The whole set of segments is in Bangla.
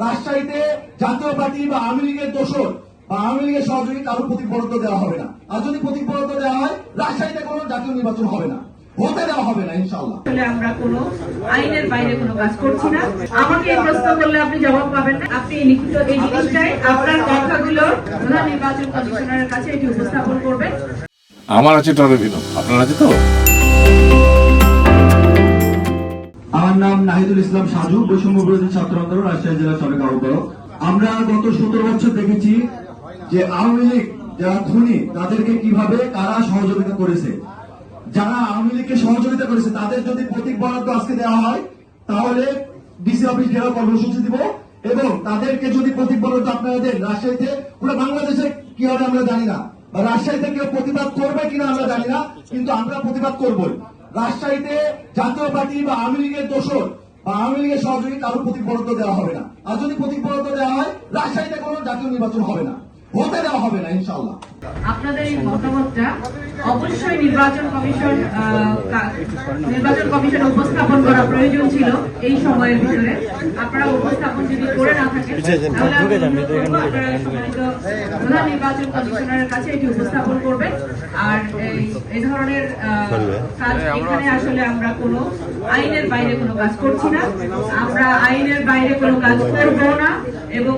রাজশাহীতে জাতীয় পার্টি বা আওয়ামী লীগের দোসর বা আওয়ামী লীগের সহযোগী কারো প্রতীক বরাদ্দ দেওয়া হবে না। আর যদি প্রতীক বরাদ্দ দেওয়া হয়, রাজশাহীতে কোনো জাতীয় নির্বাচন হবে না, হতে দেওয়া হবে না ইনশাআল্লাহ। আসলে আমরা কোনো আইনের বাইরে কোনো কাজ করছি না। আমাকে এই প্রশ্ন করলে আপনি জবাব পাবেন না। আপনি লিখিত এই জিনিসটাই আপনার কথাগুলো প্রধান নির্বাচন কমিশনারের কাছে এটি উপস্থাপন করবেন। আমার আছে টরেভিনো, আপনার আছে তো? আমার নাম নাহিদুল ইসলাম সাজু, বৈষম্য বিরোধী ছাত্র আন্দোলন রাজশাহী জেলার সাবেক আহ্বায়ক। আমরা গত 17 বছর দেখেছি যে আওয়ামী লীগ যারা খুনি তাদেরকে কিভাবে কারা সহযোগিতা করেছে। যারা আওয়ামী লীগকে সহযোগিতা করেছে তাদের যদি প্রতীক বরাদ্দ আজকে দেওয়া হয়, তাহলে ডিসি অফিস ঘেরাও কর্মসূচি দিব, এবং তাদেরকে যদি প্রতীক বরাদ্দ আপনারা দেন, রাজশাহীতে পুরো বাংলাদেশে কি হবে আমরা জানি না, বা রাজশাহীতে কেউ প্রতিবাদ করবে কিনা আমরা জানি না, কিন্তু আমরা প্রতিবাদ করবই। রাজশাহীতে জাতীয় পার্টি বা আওয়ামী লীগের দোসর বা আওয়ামী লীগের সহযোগী কারো প্রতীক বরাদ্দ দেওয়া হবে না। আর যদি প্রতীক বরাদ্দ দেওয়া হয়, রাজশাহীতে কোনো জাতীয় নির্বাচন হবে না, হতে দেওয়া হবে না ইনশাআল্লাহ। আপনাদের এই মতামতটা অবশ্যই নির্বাচন কমিশন উপস্থাপন করা প্রয়োজন ছিল এই সময়ের ভিতরে। আপনারা উপস্থাপন যদি করে না থাকেন, তাহলে আপনারা সম্মানিত প্রধান নির্বাচন কমিশনারের কাছে এটি উপস্থাপন করবেন। আর এই ধরনের কাজ এখানে আসলে আমরা কোনো আইনের বাইরে কোনো কাজ করছি না, আমরা আইনের বাইরে কোনো কাজ করবো না। এবং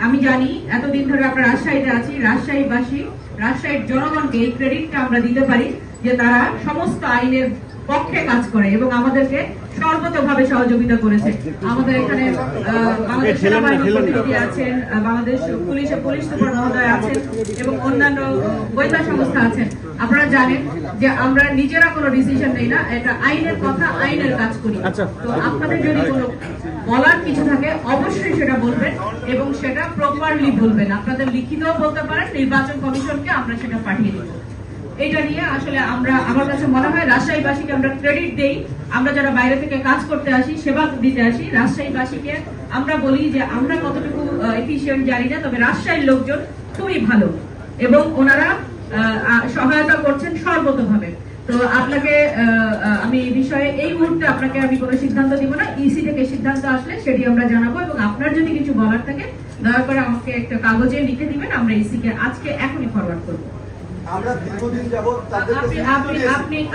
আমি জানি এতদিন ধরে আমরা রাজশাহীতে আছি, রাজশাহীবাসী, রাজশাহীর জনগণকে এই ক্রেডিটটা আমরা দিতে পারি যে তারা সমস্ত আইনের পক্ষে কাজ করে এবং আমাদেরকে সর্বতভাবে সহযোগিতা করেছে। আমাদের এখানে বাংলাদেশ সেনাবাহিনী প্রতিনিধি আছেন, বাংলাদেশ পুলিশ সুপার মহোদয় আছেন এবং অন্যান্য গোয়েন্দা সংস্থা আছেন। আপনারা জানেন যে আমরা নিজেরা কোনো ডিসিশন নেই না, এটা আইনের কথা, আইনের কাজ করি। তো আপনাদের যদি কোনো বলার কিছু থাকে অবশ্যই সেটা বলবেন, এবং সেটা প্রপারলি বলবেন। আপনাদের লিখিতও বলতে পারেন, নির্বাচন কমিশনকে আমরা সেটা পাঠিয়ে দেব। এটা নিয়ে আসলে আমার কাছে মনে হয় রাজশাহীবাসীকে আমরা ক্রেডিট দেই। আমরা যারা বাইরে থেকে কাজ করতে আসি, সেবা দিতে আসি, রাজশাহীবাসীকে আমরা বলি যে আমরা কতটুকু এফিশিয়েন্ট জানি না, তবে রাজশাহীর লোকজন খুবই ভালো এবং ওনারা সহায়তা করছেন সর্বতভাবে। তো আপনাকে আমি এই বিষয়ে এই মুহূর্তে আপনাকে আমি কোনো সিদ্ধান্ত দিব না। ইসি থেকে সিদ্ধান্ত আসলে সেটি আমরা জানাবো, এবং আপনার যদি কিছু বলার থাকে দয়া করে আমাকে একটা কাগজে লিখে দিবেন, আমরা ইসি কে আজকে এখনই ফরওয়ার্ড করবো।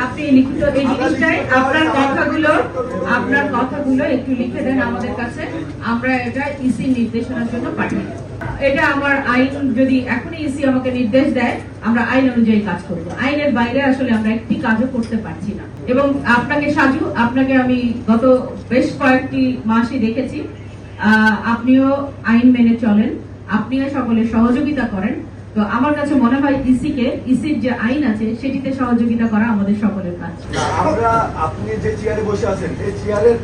আপনি লিখিত এই জিনিসটাই আপনার কথাগুলো একটু লিখে দেন আমাদের কাছে, আমরা এটা ইসি নির্দেশনার জন্য পাঠিয়ে দেব। এটা আমার আইন, যদি এখনই ইসি আমাকে নির্দেশ দেয় আমরা আইন অনুযায়ী কাজ করব। আইনের বাইরে আসলে আমরা একটি কাজও করতে পারছি না। এবং আপনাকে সাজু, আপনাকে আমি গত বেশ কয়েকটি মাসই দেখেছি, আপনিও আইন মেনে চলেন, আপনিও সকলের সহযোগিতা করেন। তো আমার কাছে মনে হয় ইসির যে আইন আছে সেটিতে সহযোগিতা করা আমাদের সকলের কাজ। আপনি যে চেয়ারে বসে আছেন, এই চেয়ারের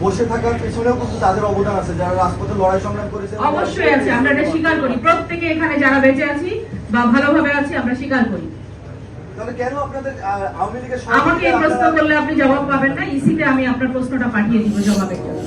বসে থাকার পেছনেও কিন্তু তাদের অবদান আছে, যারা রাজপথে লড়াই সংগ্রাম করেছে। অবশ্যই আছে, আমরা এটা স্বীকার করি। প্রত্যেকে এখানে যারা বেঁচে আছি বা ভালোভাবে আছি আমরা স্বীকার করি। তাহলে কেন আপনাদের আওয়ামী লীগের আমাকে এই প্রশ্ন করলে আপনি জবাব পাবেন না। ইসিতে আমি আপনার প্রশ্নটা পাঠিয়ে দিব জবাবের জন্য।